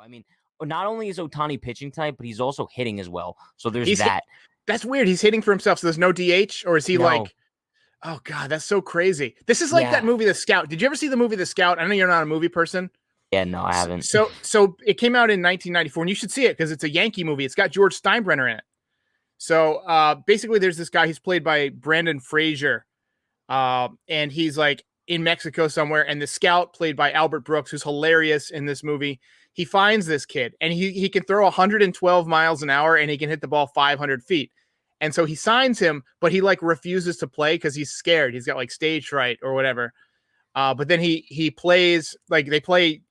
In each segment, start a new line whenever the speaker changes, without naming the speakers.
I mean, not only is Ohtani pitching tonight, but he's also hitting as well. So there's
That's weird. He's hitting for himself. So there's no DH, or is he like, oh God, that's so crazy. This is like that movie, The Scout. Did you ever see the movie, The Scout? I know you're not a movie person.
Yeah, no, I haven't.
So it came out in 1994, and you should see it because it's a Yankee movie. It's got George Steinbrenner in it. So basically there's this guy, he's played by Brandon Fraser. And he's like in Mexico somewhere. And the scout, played by Albert Brooks, who's hilarious in this movie, he finds this kid, and he can throw 112 miles an hour, and he can hit the ball 500 feet. And so he signs him, but he like refuses to play because he's scared. He's got like stage fright or whatever. But then he plays, like they play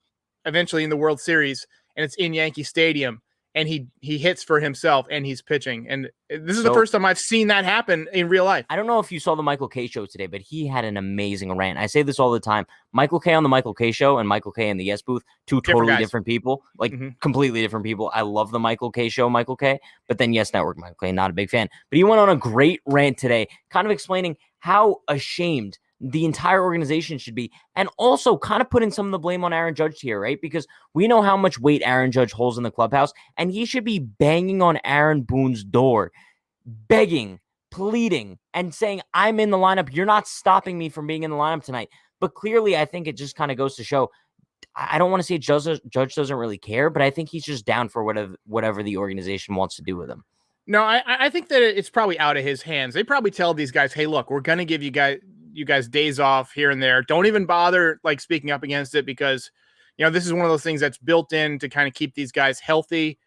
eventually in the World Series, and it's in Yankee Stadium. And he hits for himself, and he's pitching. And this is the first time I've seen that happen in real life.
I don't know if you saw the Michael Kay show today, but he had an amazing rant. I say this all the time. Michael Kay on the Michael Kay show and Michael Kay in the Yes Booth, two totally different people, like completely different people. I love the Michael Kay show, Michael Kay, but then Yes Network, Michael Kay, not a big fan. But he went on a great rant today, kind of explaining how ashamed the entire organization should be, and also kind of putting some of the blame on Aaron Judge here, right? Because we know how much weight Aaron Judge holds in the clubhouse, and he should be banging on Aaron Boone's door, begging, pleading, and saying, I'm in the lineup. You're not stopping me from being in the lineup tonight. But clearly, I think it just kind of goes to show, I don't want to say Judge doesn't really care, but I think he's just down for whatever the organization wants to do with him.
No, I think that it's probably out of his hands. They probably tell these guys, hey, look, we're going to give you guys days off here and there. Don't even bother like speaking up against it, because, you know, this is one of those things that's built in to kind of keep these guys healthy.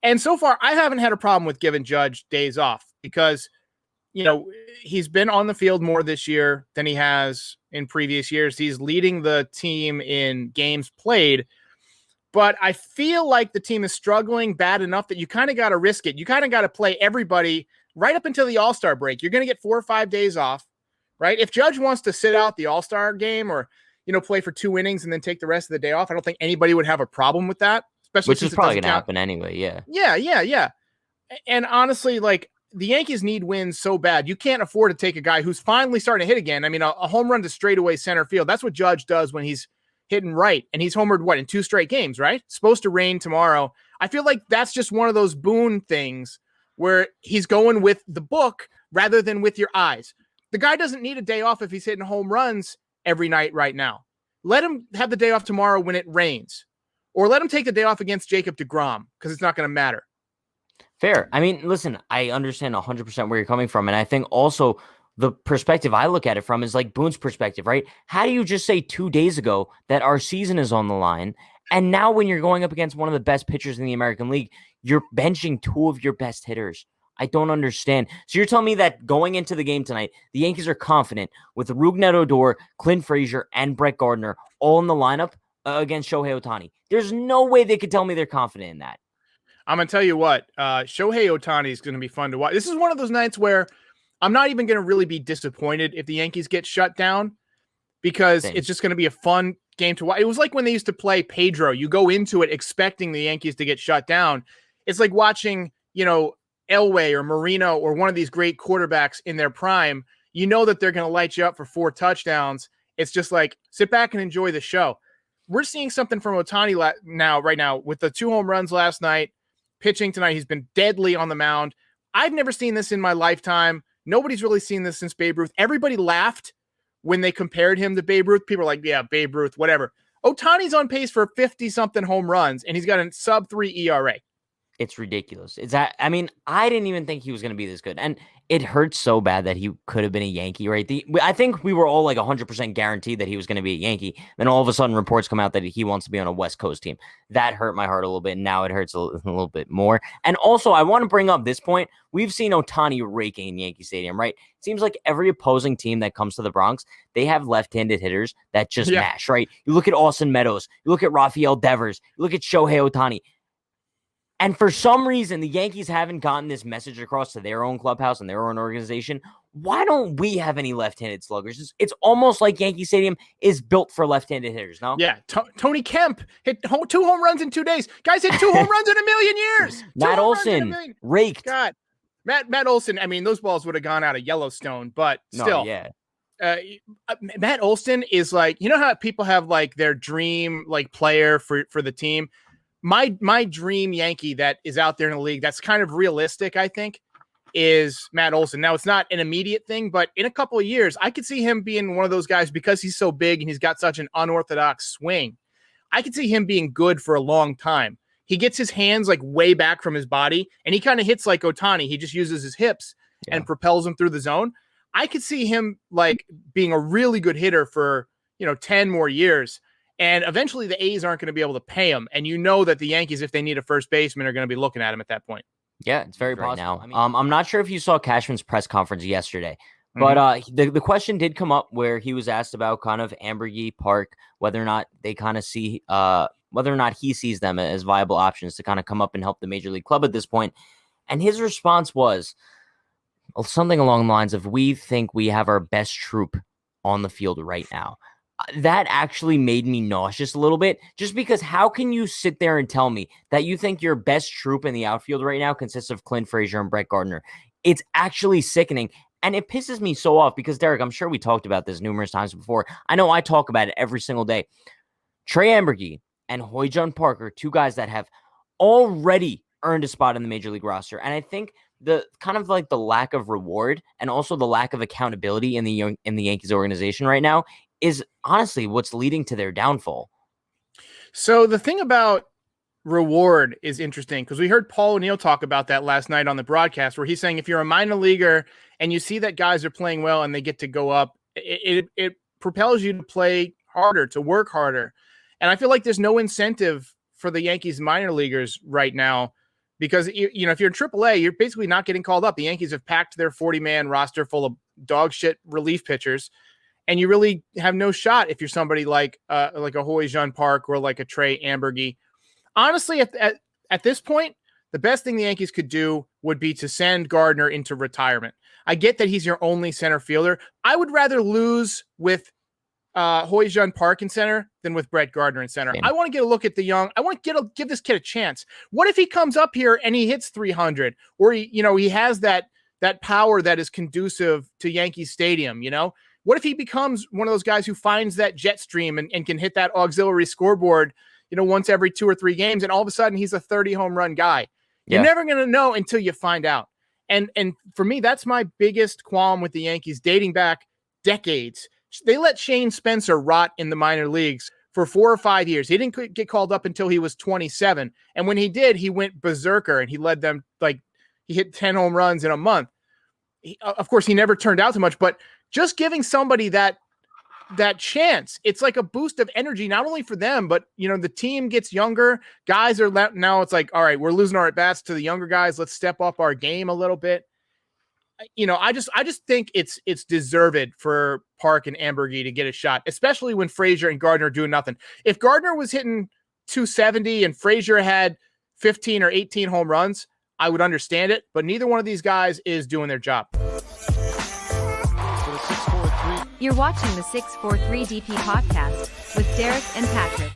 And so far, I haven't had a problem with giving Judge days off because, you know, he's been on the field more this year than he has in previous years. He's leading the team in games played, but I feel like the team is struggling bad enough that you kind of got to risk it. You kind of got to play everybody right up until the All-Star break. You're going to get 4 or 5 days off. Right? If Judge wants to sit out the All-Star game, or, you know, play for 2 innings and then take the rest of the day off, I don't think anybody would have a problem with that. Especially
which is probably going to happen anyway. Yeah.
Yeah. And honestly, like, the Yankees need wins so bad. You can't afford to take a guy who's finally starting to hit again. I mean, a home run to straightaway center field. That's what Judge does when he's hitting right. And he's homered, in 2 straight games, right? It's supposed to rain tomorrow. I feel like that's just one of those Boone things where he's going with the book rather than with your eyes. The guy doesn't need a day off if he's hitting home runs every night right now. Let him have the day off tomorrow when it rains. Or let him take the day off against Jacob deGrom, because it's not going to matter.
Fair. I mean, listen, I understand 100% where you're coming from. And I think also the perspective I look at it from is like Boone's perspective, right? How do you just say 2 days ago that our season is on the line, and now when you're going up against one of the best pitchers in the American League, you're benching 2 of your best hitters? I don't understand. So you're telling me that going into the game tonight, the Yankees are confident with Rougned Odor, Clint Frazier, and Brett Gardner all in the lineup against Shohei Ohtani? There's no way they could tell me they're confident in that.
I'm going to tell you what, Shohei Ohtani is going to be fun to watch. This is one of those nights where I'm not even going to really be disappointed if the Yankees get shut down, because it's just going to be a fun game to watch. It was like when they used to play Pedro. You go into it expecting the Yankees to get shut down. It's like watching, you know, Elway or Marino or one of these great quarterbacks in their prime. You know that they're going to light you up for 4 touchdowns. It's just like, sit back and enjoy the show. We're seeing something from Ohtani right now with the 2 home runs last night, pitching tonight. He's been deadly on the mound. I've never seen this in my lifetime. Nobody's really seen this since Babe Ruth. Everybody laughed when they compared him to Babe Ruth. People are like, yeah, Babe Ruth, whatever. Ohtani's on pace for 50-something home runs, and he's got a sub-3 ERA.
It's ridiculous. I mean, I didn't even think he was going to be this good. And it hurts so bad that he could have been a Yankee, right? I think we were all like 100% guaranteed that he was going to be a Yankee. Then all of a sudden reports come out that he wants to be on a West Coast team. That hurt my heart a little bit. And now it hurts a little bit more. And also, I want to bring up this point. We've seen Ohtani raking in Yankee Stadium, right? It seems like every opposing team that comes to the Bronx, they have left-handed hitters that just mash, right? You look at Austin Meadows. You look at Rafael Devers. You look at Shohei Ohtani. And for some reason, the Yankees haven't gotten this message across to their own clubhouse and their own organization. Why don't we have any left-handed sluggers? It's almost like Yankee Stadium is built for left-handed hitters, no?
Yeah, Tony Kemp hit 2 home runs in 2 days. Guys hit 2 home runs in a million years.
Matt Olson raked.
God, Matt Olson, I mean, those balls would have gone out of Yellowstone, but still.
No, yeah.
Matt Olson is like, you know how people have like their dream like player for the team? my dream Yankee that is out there in the league that's kind of realistic, I think, is Matt Olson. Now, it's not an immediate thing, but in a couple of years, I could see him being one of those guys because he's so big and he's got such an unorthodox swing. I could see him being good for a long time. He gets his hands like way back from his body, and he kind of hits like Ohtani. He just uses his hips and propels him through the zone. I could see him like being a really good hitter for, 10 more years. And eventually the A's aren't going to be able to pay him. And you know that the Yankees, if they need a first baseman, are going to be looking at him at that point.
Yeah, it's very possible. Now. I mean, I'm not sure if you saw Cashman's press conference yesterday, but the question did come up where he was asked about kind of Ambergy, Park, whether or not they kind of see whether or not he sees them as viable options to kind of come up and help the major league club at this point. And his response was something along the lines of, we think we have our best troop on the field right now. That actually made me nauseous a little bit, just because how can you sit there and tell me that you think your best troop in the outfield right now consists of Clint Frazier and Brett Gardner? It's actually sickening. And it pisses me so off because, Derek, I'm sure we talked about this numerous times before. I know I talk about it every single day. Trey Ambergy and Hoi-Jun Park are two guys that have already earned a spot in the major league roster. And I think the kind of like the lack of reward and also the lack of accountability in the Yankees organization right now is honestly what's leading to their downfall.
So the thing about reward is interesting because we heard Paul O'Neill talk about that last night on the broadcast, where he's saying if you're a minor leaguer and you see that guys are playing well and they get to go up, it propels you to play harder, to work harder. And I feel like there's no incentive for the Yankees minor leaguers right now because, if you're in AAA, you're basically not getting called up. The Yankees have packed their 40-man roster full of dog shit relief pitchers. And you really have no shot if you're somebody like a Hoi-Jun Park or like a Trey Ambergy. Honestly, at this point, the best thing the Yankees could do would be to send Gardner into retirement. I get that he's your only center fielder. I would rather lose with Hoi-Jun Park in center than with Brett Gardner in center. I want to get a look at the young. I want to give this kid a chance. What if he comes up here and he hits 300, or he has that power that is conducive to Yankee Stadium? What if he becomes one of those guys who finds that jet stream and can hit that auxiliary scoreboard, once every 2 or 3 games, and all of a sudden he's a 30 home run guy? You're never going to know until you find out. And for me, that's my biggest qualm with the Yankees dating back decades. They let Shane Spencer rot in the minor leagues for 4 or 5 years. He didn't get called up until he was 27. And when he did, he went berserker and he led them, like, he hit 10 home runs in a month. Of course, he never turned out to much, but just giving somebody that chance, it's like a boost of energy, not only for them, but the team gets younger. Guys are now, it's like, all right, we're losing our at-bats to the younger guys. Let's step up our game a little bit. I just think it's deserved for Park and Ambergy to get a shot, especially when Frazier and Gardner are doing nothing. If Gardner was hitting 270 and Frazier had 15 or 18 home runs, I would understand it, but neither one of these guys is doing their job.
You're watching the 643 DP podcast with Derek and Patrick.